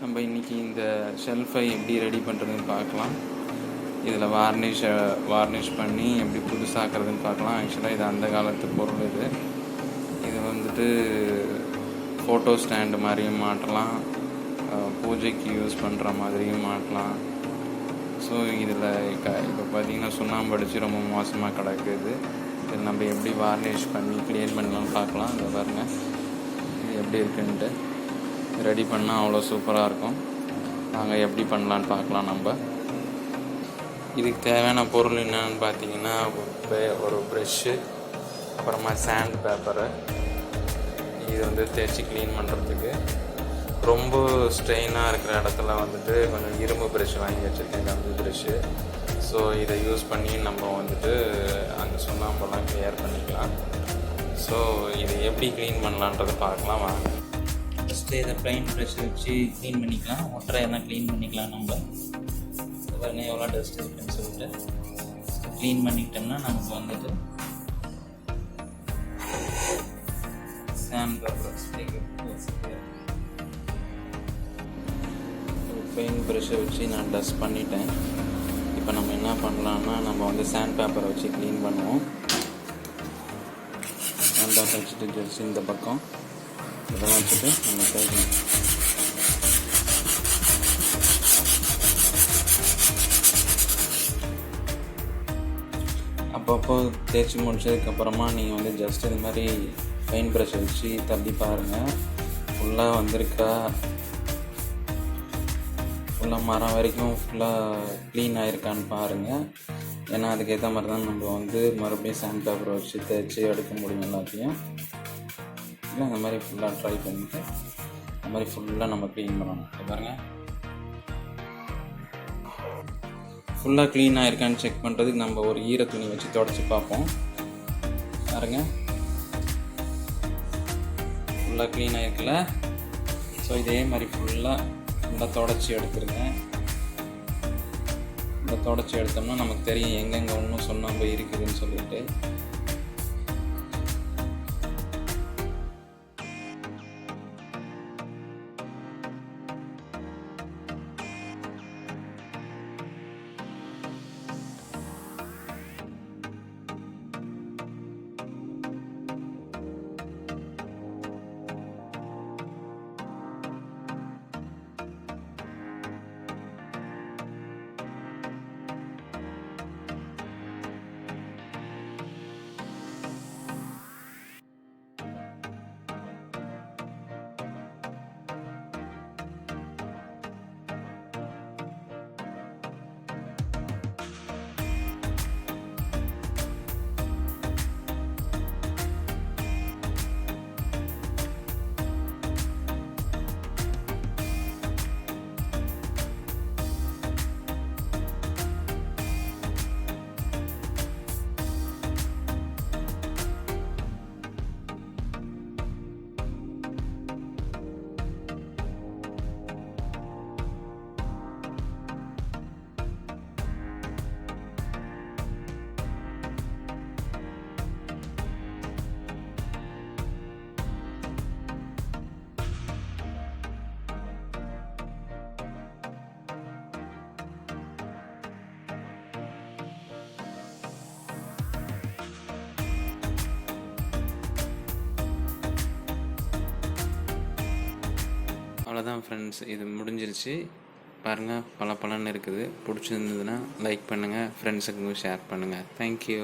நம்ம இன்றைக்கி இந்த ஷெல்ஃபை எப்படி ரெடி பண்ணுறதுன்னு பார்க்கலாம். இதில் வார்னிஷ் பண்ணி எப்படி புதுசாக்குறதுன்னு பார்க்கலாம். ஆக்சுவலாக இது அந்த காலத்து பொருள். இது வந்துட்டு ஃபோட்டோ ஸ்டாண்டு மாதிரியும் மாட்டலாம், பூஜைக்கு யூஸ் பண்ணுற மாதிரியும் மாட்டலாம். ஸோ இதில் இப்போ பார்த்திங்கன்னா சுண்ணாம்பு அடித்து ரொம்ப மோசமாக கிடக்குது. இதில் நம்ம எப்படி வார்னிஷ் பண்ணி க்ளீன் பண்ணலாம்னு பார்க்கலாம். இதை பாருங்கள், இது எப்படி இருக்குன்ட்டு. ரெடி பண்ணால் அவ்வளோ சூப்பராக இருக்கும். நாங்கள் எப்படி பண்ணலான்னு பார்க்கலாம். நம்ம இதுக்கு தேவையான பொருள் என்னன்னு பார்த்தீங்கன்னா, ஒரு ப்ரெஷ்ஷு, அப்புறமா சாண்ட் பேப்பரு. இது வந்து தேய்ச்சி க்ளீன் பண்ணுறதுக்கு. ரொம்ப ஸ்ட்ரெயினாக இருக்கிற இடத்துல வந்துட்டு கொஞ்சம் இரும்பு ப்ரெஷ் வாங்கி வச்சுருக்கேன், கம்பி ப்ரெஷ்ஷு. ஸோ இதை யூஸ் பண்ணி நம்ம வந்துட்டு அந்த சுண்ணாம்பெல்லாம் கிளியர் பண்ணிக்கலாம். ஸோ இதை எப்படி க்ளீன் பண்ணலான்றதை பார்க்கலாம் வாங்க. ஃபஸ்ட்டு இதை ப்ளைன் ப்ரெஷ் வச்சு க்ளீன் பண்ணிக்கலாம். ஒற்றையெல்லாம் க்ளீன் பண்ணிக்கலாம். நம்ம பாருங்க எவ்வளோ டஸ்ட் இருக்குன்னு சொல்லிட்டு க்ளீன் பண்ணிக்கிட்டோம்னா நமக்கு வந்துட்டு சாண்ட் பேப்பர் பெயிண்ட் ப்ரெஷ்ஷை வச்சு நான் டஸ்ட் பண்ணிட்டேன். இப்போ நம்ம என்ன பண்ணலான்னா, நம்ம வந்து சாண்ட் பேப்பரை வச்சு க்ளீன் பண்ணுவோம். சாண்ட் பேப்பர் வச்சுட்டு ஜஸ்ட் இந்த பக்கம் இதெல்லாம் வச்சுட்டு நம்ம தேய்க்கணும். அப்பப்போ தேய்ச்சி முடிச்சதுக்கப்புறமா நீங்கள் வந்து ஜஸ்ட் இது மாதிரி பெயிண்ட் ப்ரெஷ்ஷை வச்சு தள்ளி பாருங்கள், ஃபுல்லாக வந்திருக்கா, ஃபுல்லாக மரம் வரைக்கும் ஃபுல்லாக க்ளீன் ஆகிருக்கான்னு பாருங்கள். ஏன்னா அதுக்கேற்ற மாதிரி தான் நம்ம வந்து மறுபடியும் சாண்ட் பேப்பரை வச்சு தேய்ச்சி எடுக்க முடியும் எல்லாத்தையும். இல்லை இந்த மாதிரி ஃபுல்லாக ட்ரை பண்ணிவிட்டு இந்த மாதிரி ஃபுல்லாக நம்ம க்ளீன் பண்ணணும். பாருங்கள், ஃபுல்லாக க்ளீன் ஆகிருக்கான்னு செக் பண்ணுறதுக்கு நம்ம ஒரு ஈர துணி வச்சு தொடச்சி பார்ப்போம். பாருங்க, ஃபுல்லாக க்ளீன் ஆகிருக்குல்ல. ஸோ இதே மாதிரி ஃபுல்லாக தொடச்சி எடுத்துருங்க. இந்த தொடச்சி எடுத்தோம்னா நமக்கு தெரியும் எங்கெங்கே ஒன்றும் சுண்ணாம்பு இருக்குதுன்னு சொல்லிட்டு. அவ்வளோதான் ஃப்ரெண்ட்ஸ், இது முடிஞ்சிருச்சு. பாருங்கள், பல பலன்னு இருக்குது. பிடிச்சிருந்ததுன்னா லைக் பண்ணுங்கள், ஃப்ரெண்ட்ஸுக்கு ஷேர் பண்ணுங்கள். தேங்க்யூ.